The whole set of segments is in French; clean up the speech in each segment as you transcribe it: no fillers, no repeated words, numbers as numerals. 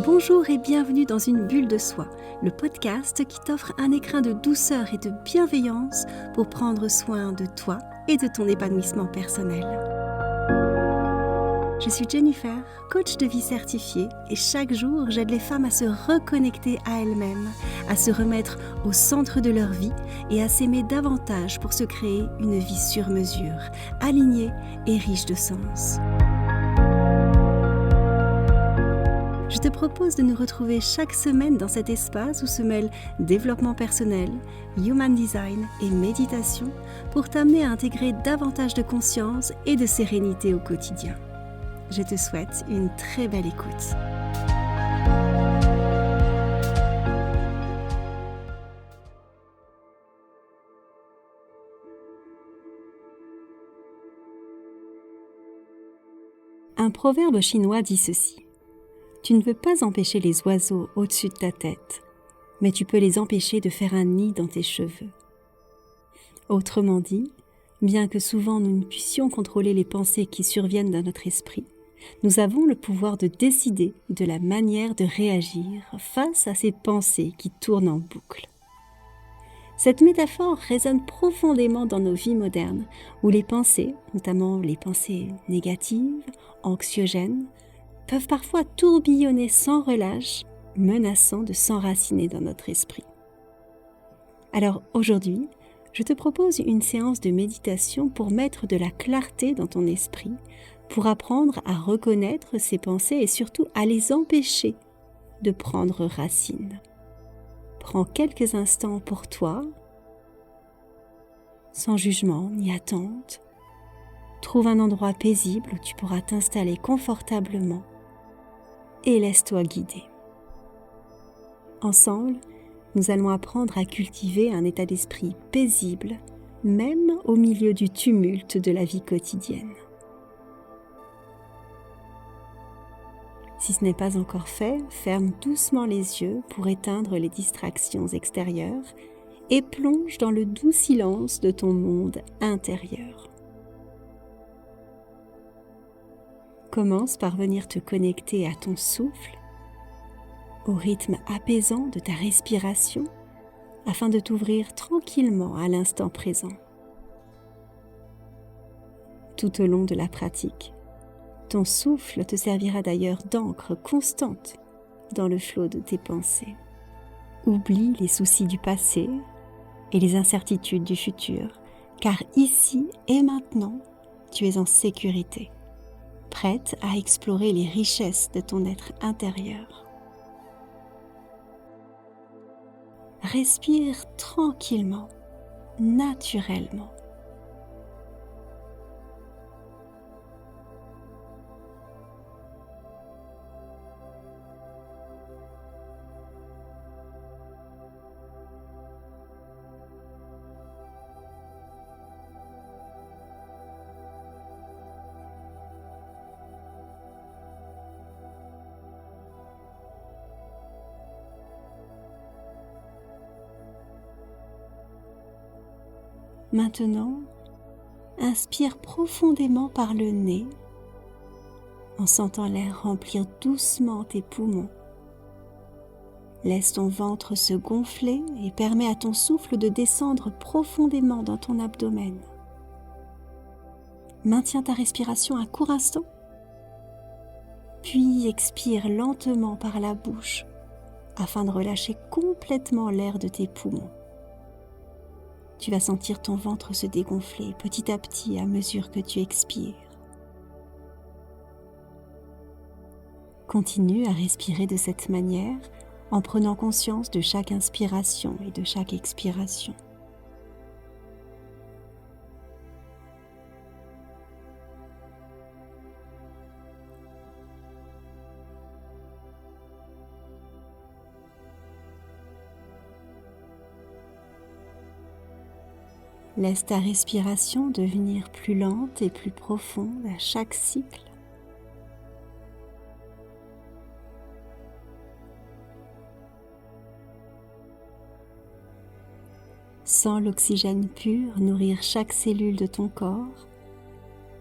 Bonjour et bienvenue dans Une bulle de soi, le podcast qui t'offre un écrin de douceur et de bienveillance pour prendre soin de toi et de ton épanouissement personnel. Je suis Jennifer, coach de vie certifiée et chaque jour j'aide les femmes à se reconnecter à elles-mêmes, à se remettre au centre de leur vie et à s'aimer davantage pour se créer une vie sur mesure, alignée et riche de sens. Je te propose de nous retrouver chaque semaine dans cet espace où se mêlent développement personnel, human design et méditation pour t'amener à intégrer davantage de conscience et de sérénité au quotidien. Je te souhaite une très belle écoute. Un proverbe chinois dit ceci. Tu ne veux pas empêcher les oiseaux au-dessus de ta tête, mais tu peux les empêcher de faire un nid dans tes cheveux. Autrement dit, bien que souvent nous ne puissions contrôler les pensées qui surviennent dans notre esprit, nous avons le pouvoir de décider de la manière de réagir face à ces pensées qui tournent en boucle. Cette métaphore résonne profondément dans nos vies modernes, où les pensées, notamment les pensées négatives, anxiogènes, peuvent parfois tourbillonner sans relâche, menaçant de s'enraciner dans notre esprit. Alors aujourd'hui, je te propose une séance de méditation pour mettre de la clarté dans ton esprit, pour apprendre à reconnaître ces pensées et surtout à les empêcher de prendre racine. Prends quelques instants pour toi, sans jugement ni attente. Trouve un endroit paisible où tu pourras t'installer confortablement et laisse-toi guider. Ensemble, nous allons apprendre à cultiver un état d'esprit paisible, même au milieu du tumulte de la vie quotidienne. Si ce n'est pas encore fait, ferme doucement les yeux pour éteindre les distractions extérieures et plonge dans le doux silence de ton monde intérieur. Commence par venir te connecter à ton souffle, au rythme apaisant de ta respiration, afin de t'ouvrir tranquillement à l'instant présent. Tout au long de la pratique, ton souffle te servira d'ailleurs d'encre constante dans le flot de tes pensées. Oublie les soucis du passé et les incertitudes du futur, car ici et maintenant, tu es en sécurité, prête à explorer les richesses de ton être intérieur. Respire tranquillement, naturellement. Maintenant, inspire profondément par le nez en sentant l'air remplir doucement tes poumons. Laisse ton ventre se gonfler et permets à ton souffle de descendre profondément dans ton abdomen. Maintiens ta respiration un court instant, puis expire lentement par la bouche afin de relâcher complètement l'air de tes poumons. Tu vas sentir ton ventre se dégonfler petit à petit à mesure que tu expires. Continue à respirer de cette manière en prenant conscience de chaque inspiration et de chaque expiration. Laisse ta respiration devenir plus lente et plus profonde à chaque cycle. Sens l'oxygène pur nourrir chaque cellule de ton corps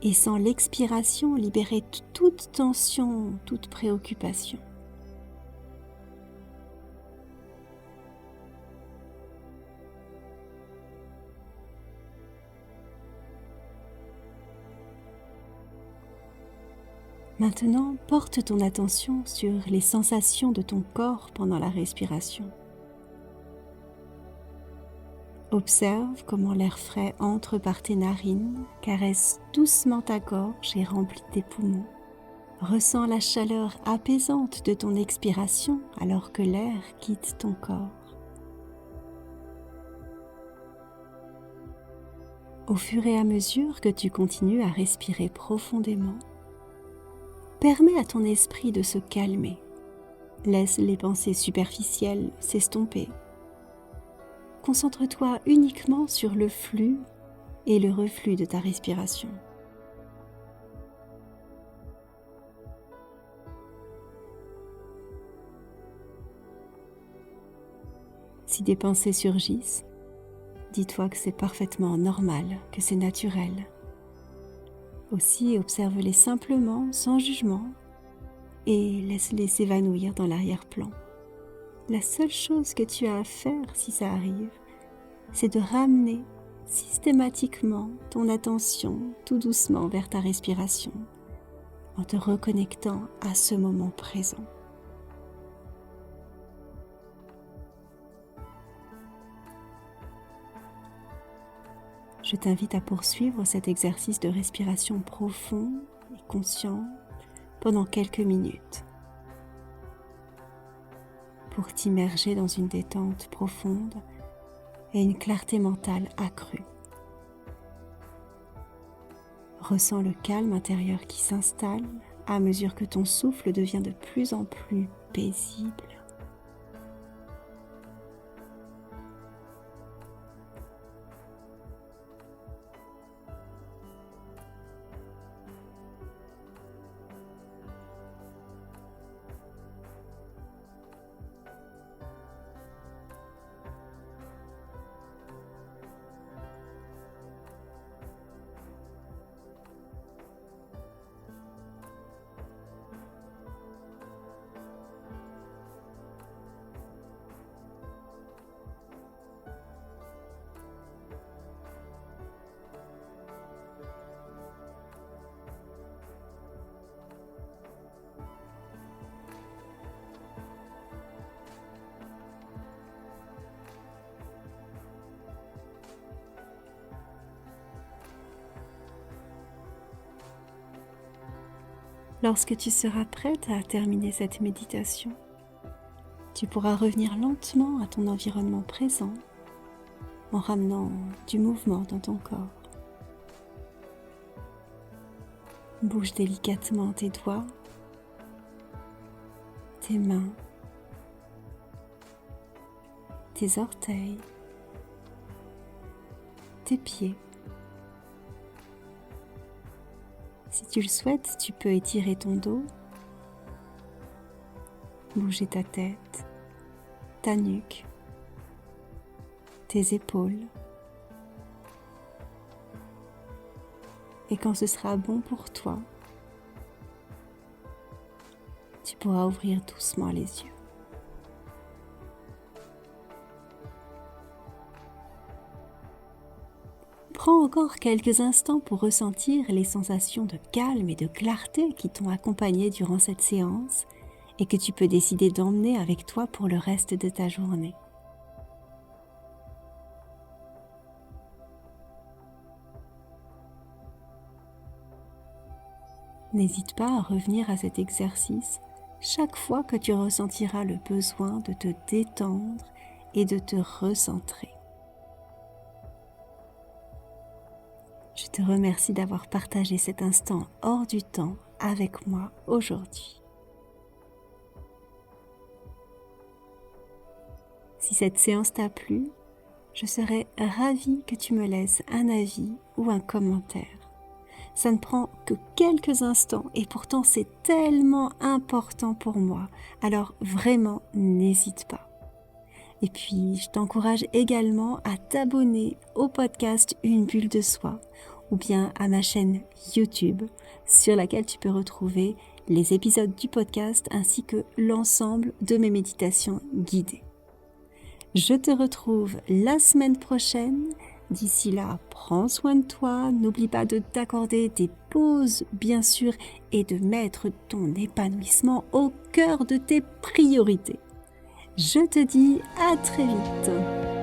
et sens l'expiration libérer toute tension, toute préoccupation. Maintenant, porte ton attention sur les sensations de ton corps pendant la respiration. Observe comment l'air frais entre par tes narines, caresse doucement ta gorge et remplit tes poumons. Ressens la chaleur apaisante de ton expiration alors que l'air quitte ton corps. Au fur et à mesure que tu continues à respirer profondément, permets à ton esprit de se calmer. Laisse les pensées superficielles s'estomper. Concentre-toi uniquement sur le flux et le reflux de ta respiration. Si des pensées surgissent, dis-toi que c'est parfaitement normal, que c'est naturel. Aussi, observe-les simplement, sans jugement, et laisse-les s'évanouir dans l'arrière-plan. La seule chose que tu as à faire si ça arrive, c'est de ramener systématiquement ton attention tout doucement vers ta respiration, en te reconnectant à ce moment présent. Je t'invite à poursuivre cet exercice de respiration profond et conscient pendant quelques minutes pour t'immerger dans une détente profonde et une clarté mentale accrue. Ressens le calme intérieur qui s'installe à mesure que ton souffle devient de plus en plus paisible. Lorsque tu seras prête à terminer cette méditation, tu pourras revenir lentement à ton environnement présent en ramenant du mouvement dans ton corps. Bouge délicatement tes doigts, tes mains, tes orteils, tes pieds. Si tu le souhaites, tu peux étirer ton dos, bouger ta tête, ta nuque, tes épaules. Et quand ce sera bon pour toi, tu pourras ouvrir doucement les yeux. Prends encore quelques instants pour ressentir les sensations de calme et de clarté qui t'ont accompagné durant cette séance et que tu peux décider d'emmener avec toi pour le reste de ta journée. N'hésite pas à revenir à cet exercice chaque fois que tu ressentiras le besoin de te détendre et de te recentrer. Je te remercie d'avoir partagé cet instant hors du temps avec moi aujourd'hui. Si cette séance t'a plu, je serais ravie que tu me laisses un avis ou un commentaire. Ça ne prend que quelques instants et pourtant c'est tellement important pour moi. Alors vraiment, n'hésite pas. Et puis, je t'encourage également à t'abonner au podcast Une bulle de soi ou bien à ma chaîne YouTube sur laquelle tu peux retrouver les épisodes du podcast ainsi que l'ensemble de mes méditations guidées. Je te retrouve la semaine prochaine D'ici là, prends soin de toi, n'oublie pas de t'accorder des pauses, bien sûr, et de mettre ton épanouissement au cœur de tes priorités. Je te dis à très vite.